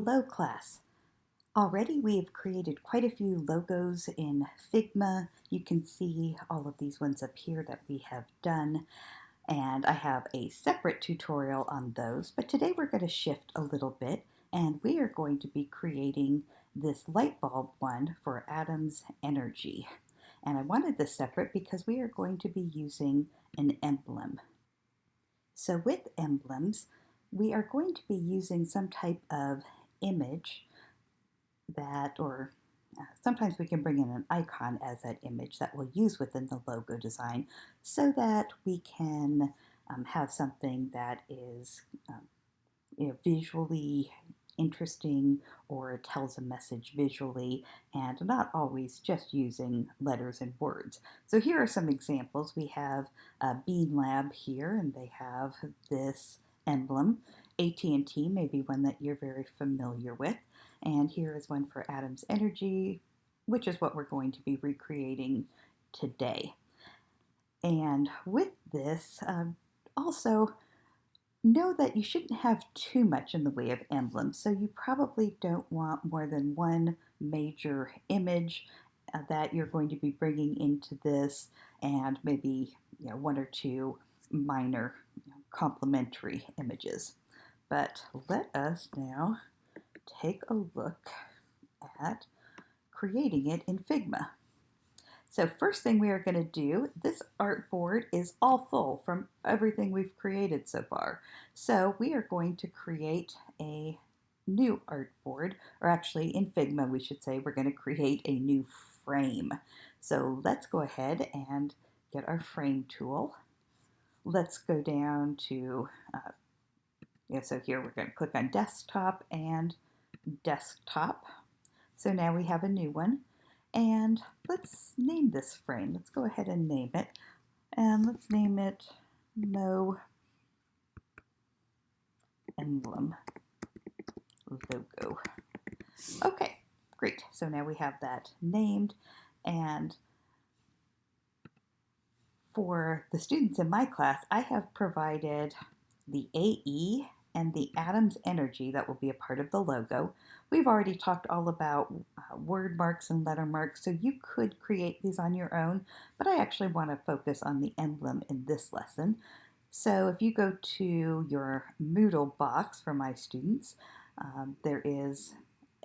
Hello class. Already we have created quite a few logos in Figma. You can see all of these ones up here that we have done, and I have a separate tutorial on those, but today we're going to shift a little bit and we are going to be creating this light bulb one for Adam's Energy. And I wanted this separate because we are going to be using an emblem. So with emblems, we are going to be using some type of image that, or sometimes we can bring in an icon as that image that we'll use within the logo design so that we can have something that is visually interesting or tells a message visually and not always just using letters and words. So here are some examples. We have Bean Lab here, and they have this emblem. AT&T may be one that you're very familiar with. And here is one for Adam's Energy, which is what we're going to be recreating today. And with this, also know that you shouldn't have too much in the way of emblems. So you probably don't want more than one major image that you're going to be bringing into this, and maybe one or two minor complementary images. But let us now take a look at creating it in Figma. So first thing we are going to do, this artboard is all full from everything we've created so far. So we are going to create a new artboard, or actually in Figma we should say we're going to create a new frame. So let's go ahead and get our frame tool. Let's go down to, so here we're going to click on desktop and desktop. So now we have a new one. And let's name this frame. Let's go ahead and name it. And let's name it No Emblem Logo. Okay, great. So now we have that named. And for the students in my class, I have provided the AE and the Adam's Energy that will be a part of the logo. We've already talked all about word marks and letter marks, so you could create these on your own, but I actually want to focus on the emblem in this lesson. So if you go to your Moodle box for my students, there is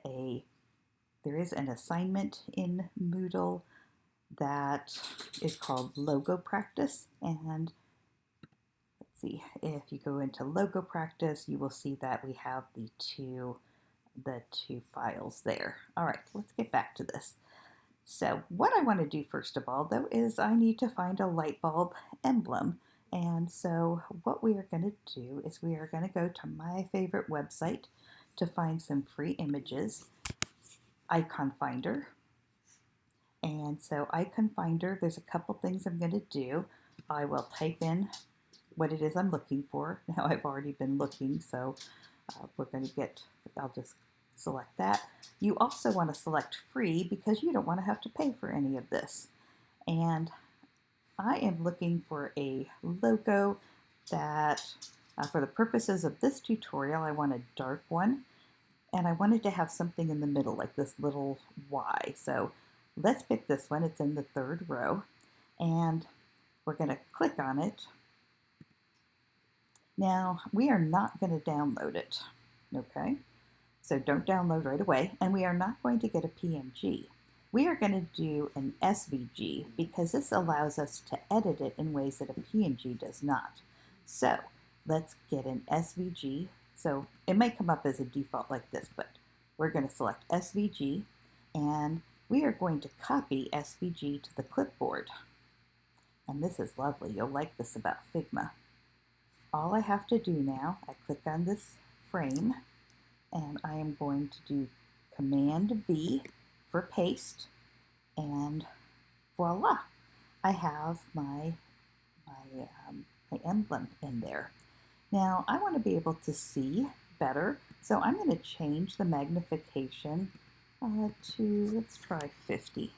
an assignment in Moodle that is called Logo Practice, and see, if you go into logo practice, you will see that we have the two files there. All right, let's get back to this. So what I want to do first of all, though, is I need to find a light bulb emblem. And so what we are going to do is we are going to go to my favorite website to find some free images, Icon Finder. And so Icon Finder, there's a couple things I'm going to do. I will type in what it is I'm looking for. Now I've already been looking, so we're going to I'll just select that. You also want to select free because you don't want to have to pay for any of this. And I am looking for a logo that, for the purposes of this tutorial, I want a dark one. And I wanted to have something in the middle, like this little Y. So let's pick this one. It's in the third row. And we're going to click on it. Now, we are not going to download it, okay? So don't download right away, and we are not going to get a PNG. We are going to do an SVG because this allows us to edit it in ways that a PNG does not. So let's get an SVG. So it might come up as a default like this, but we're going to select SVG, and we are going to copy SVG to the clipboard. And this is lovely. You'll like this about Figma. All I have to do now, I click on this frame, and I am going to do Command V for paste, and voila, I have my emblem in there. Now I want to be able to see better, so I'm going to change the magnification to, let's try 50.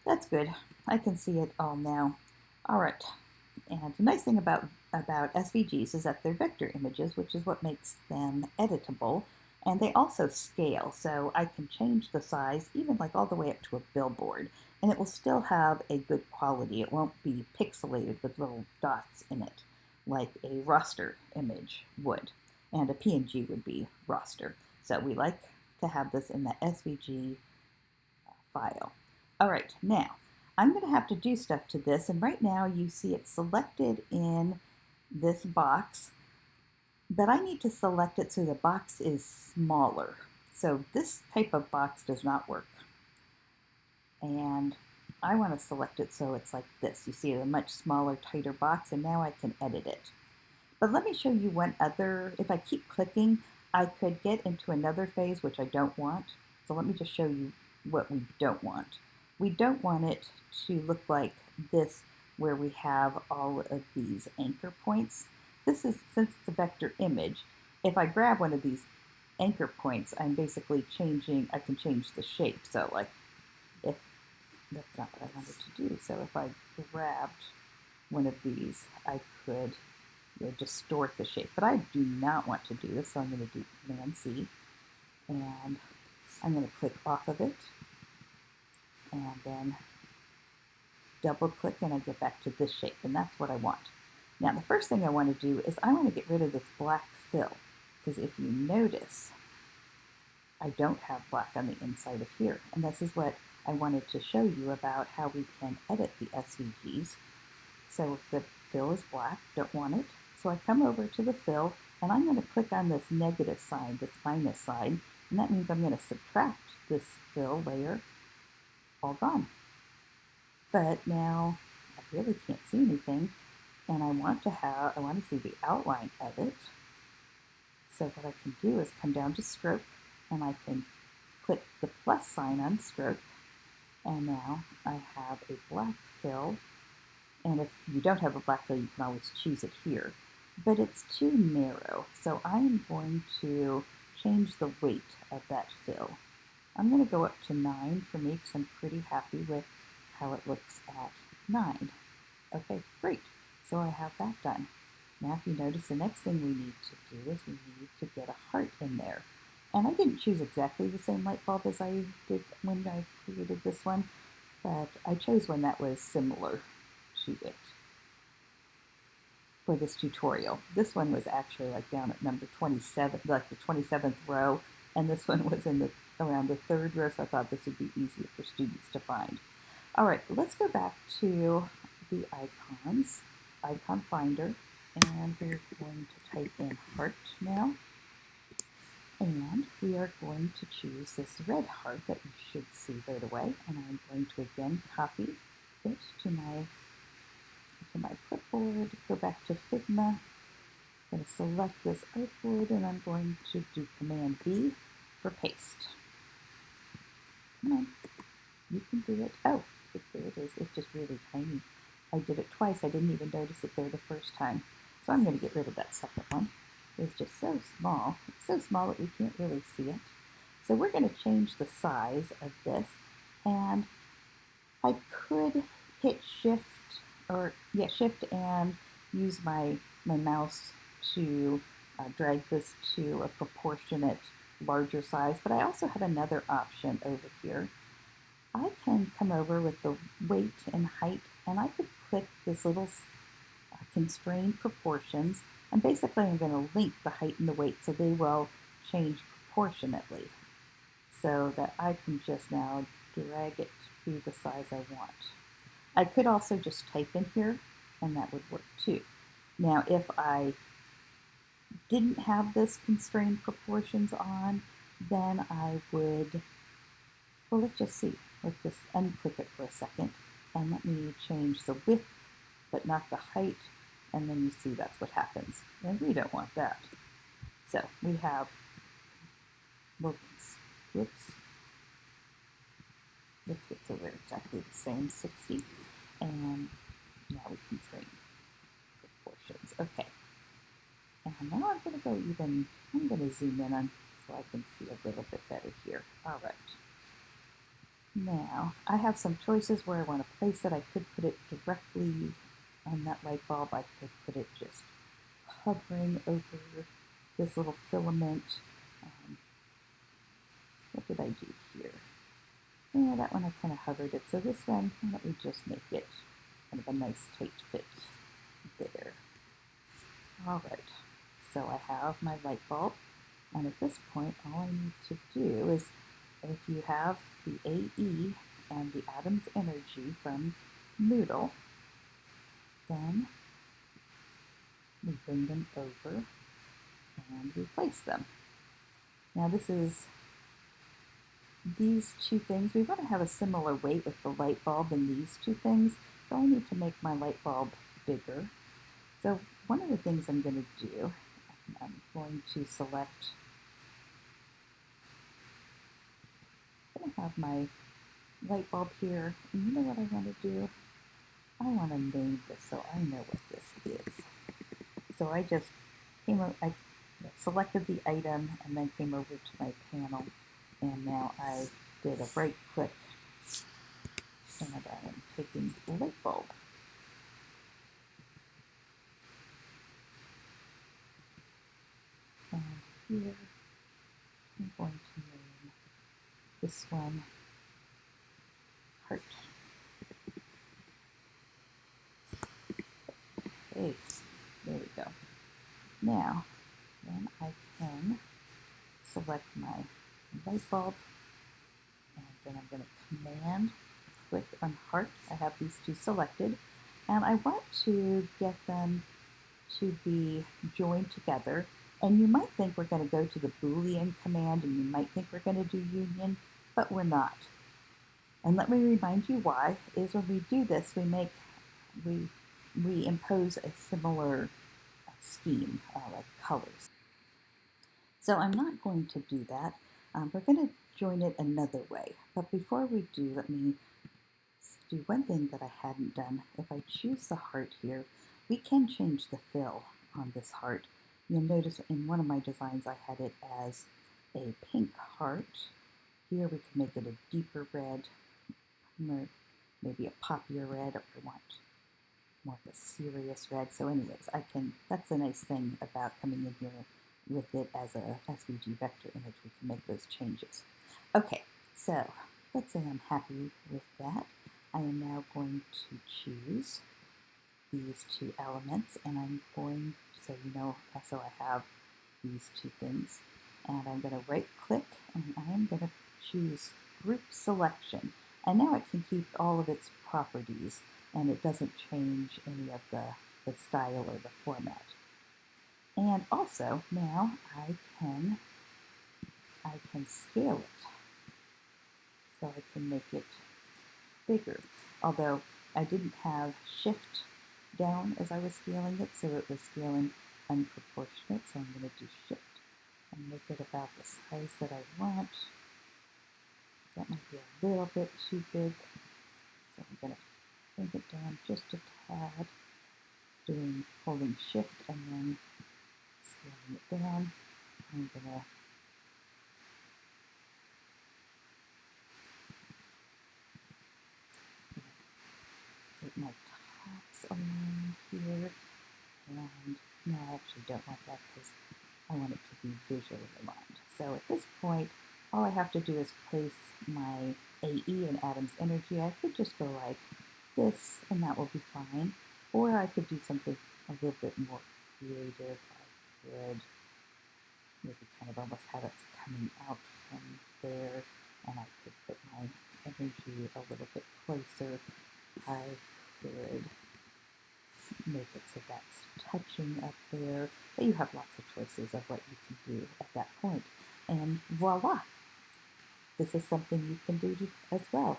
That's good. I can see it all now. All right. And the nice thing about about SVGs is that they're vector images, which is what makes them editable, and they also scale, so I can change the size even like all the way up to a billboard, and it will still have a good quality. It won't be pixelated with little dots in it like a raster image would, and a PNG would be raster. So we like to have this in the SVG file. All right, now I'm going to have to do stuff to this, and right now you see it selected in this box, but I need to select it so the box is smaller. So this type of box does not work. And I want to select it so it's like this. You see a much smaller, tighter box, and now I can edit it. But let me show you one other. If I keep clicking, I could get into another phase, which I don't want. So let me just show you what we don't want. We don't want it to look like this, where we have all of these anchor points. This is, since it's a vector image, if I grab one of these anchor points, I'm basically changing, I can change the shape. So like, if that's not what I wanted to do. So if I grabbed one of these, I could distort the shape, but I do not want to do this, so I'm going to do Command C, and I'm going to click off of it, and then double click, and I get back to this shape, and that's what I want. Now the first thing I want to do is I want to get rid of this black fill, because if you notice, I don't have black on the inside of here, and this is what I wanted to show you about how we can edit the SVGs. So if the fill is black, don't want it. So I come over to the fill, and I'm going to click on this negative sign, this minus sign, and that means I'm going to subtract this fill layer, all gone. But now I really can't see anything, and I want to see the outline of it. So what I can do is come down to stroke, and I can click the plus sign on stroke, and now I have a black fill. And if you don't have a black fill, you can always choose it here. But it's too narrow, so I'm going to change the weight of that fill. I'm going to go up to 9 for me, because I'm pretty happy with how it looks at 9. Okay, great. So I have that done. Now if you notice, the next thing we need to do is we need to get a heart in there. And I didn't choose exactly the same light bulb as I did when I created this one, but I chose one that was similar to it for this tutorial. This one was actually like down at number 27, like the 27th row, and this one was in around the 3rd row, so I thought this would be easier for students to find. All right, let's go back to the icons, icon finder, and we're going to type in heart now. And we are going to choose this red heart that you should see right away, and I'm going to again copy it to my clipboard, go back to Figma, I'm going to select this artboard, and I'm going to do Command B for paste. Come on, you can do it. Oh, there it is. It's just really tiny. I did it twice. I didn't even notice it there the first time. So I'm going to get rid of that second one. It's just so small. It's so small that we can't really see it. So we're going to change the size of this, and I could hit Shift and use my mouse to drag this to a proportionate larger size, but I also have another option over here. I can come over with the weight and height, and I could click this little constrain proportions, and basically I'm going to link the height and the weight so they will change proportionately, so that I can just now drag it to be the size I want. I could also just type in here, and that would work too. Now, if I didn't have this constrained proportions on, then I would, well, let's just see. Let's just unclick it for a second, and let me change the width, but not the height, and then you see that's what happens. And we don't want that. So we have, whoops, let's get to where exactly the same, 60, and now we can train proportions. Okay. And now I'm going to go I'm going to zoom in on so I can see a little bit better here. All right. Now, I have some choices where I want to place it. I could put it directly on that light bulb, I could put it just hovering over this little filament. What did I do here? Yeah, that one I kind of hovered it. So this one, why don't we just make it kind of a nice tight fit there. All right, so I have my light bulb, and at this point, all I need to do is, if you have the AE and the Atoms Energy from Moodle, then we bring them over and replace them. Now these two things, we want to have a similar weight with the light bulb and these two things, so I need to make my light bulb bigger. So one of the things I'm going to do, I'm going to select, I'm going to have my light bulb here, and you know what I want to do? I want to name this so I know what this is. So I just I selected the item and then came over to my panel, and now I did a right click, and I am taking light bulb. And here I'm going to name this one heart. Okay, there we go. Now, then I can select my light bulb, and then I'm going to command click on heart. I have these two selected, and I want to get them to be joined together. And you might think we're going to go to the Boolean command, and you might think we're going to do union, but we're not. And let me remind you why, is when we do this, we impose a similar scheme, like colors. So I'm not going to do that. We're going to join it another way. But before we do, let me do one thing that I hadn't done. If I choose the heart here, we can change the fill on this heart. You'll notice in one of my designs I had it as a pink heart. Here we can make it a deeper red, maybe a poppier red, or I want more of a serious red. So anyways, that's a nice thing about coming in here with it as a SVG vector image. We can make those changes. Okay, so let's say I'm happy with that. I am now going to choose these two elements, and I'm going to say, so I have these two things, and I'm going to right click, and I am going to choose group selection, and now it can keep all of its properties, and it doesn't change any of the style or the format. And also now I can scale it, so I can make it bigger, although I didn't have shift down as I was scaling it, so it was scaling unproportionate. So I'm going to do shift and make it about the size that I want. That might be a little bit too big, so I'm going to bring it down just a tad, holding shift and then scaling it down. I'm going to get my tops along here, and no, I actually don't want that because I want it to be visually aligned. So at this point, all I have to do is place my AE and Atoms Energy. I could just go like this, and that will be fine. Or I could do something a little bit more creative. I could maybe kind of almost have it coming out from there, and I could put my energy a little bit closer. I could make it so that's touching up there, but you have lots of choices of what you can do at that point. And voila, this is something you can do as well.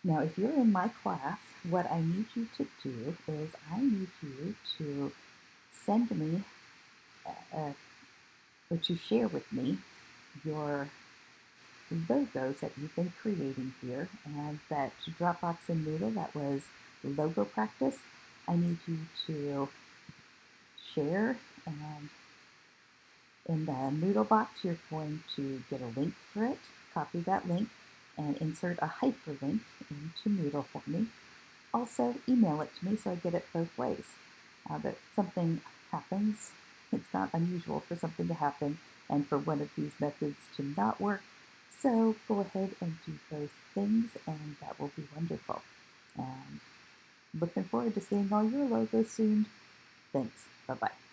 Now, if you're in my class, what I need you to do is I need you to send me, or to share with me your logos that you've been creating here, and that Dropbox and Moodle, that was logo practice. I need you to share, and in the Moodle box you're going to get a link for it, copy that link, and insert a hyperlink into Moodle for me. also email it to me so I get it both ways. That something happens, it's not unusual for something to happen and for one of these methods to not work. So go ahead and do both things and that will be wonderful. And looking forward to seeing all your logos soon. Thanks. Bye-bye.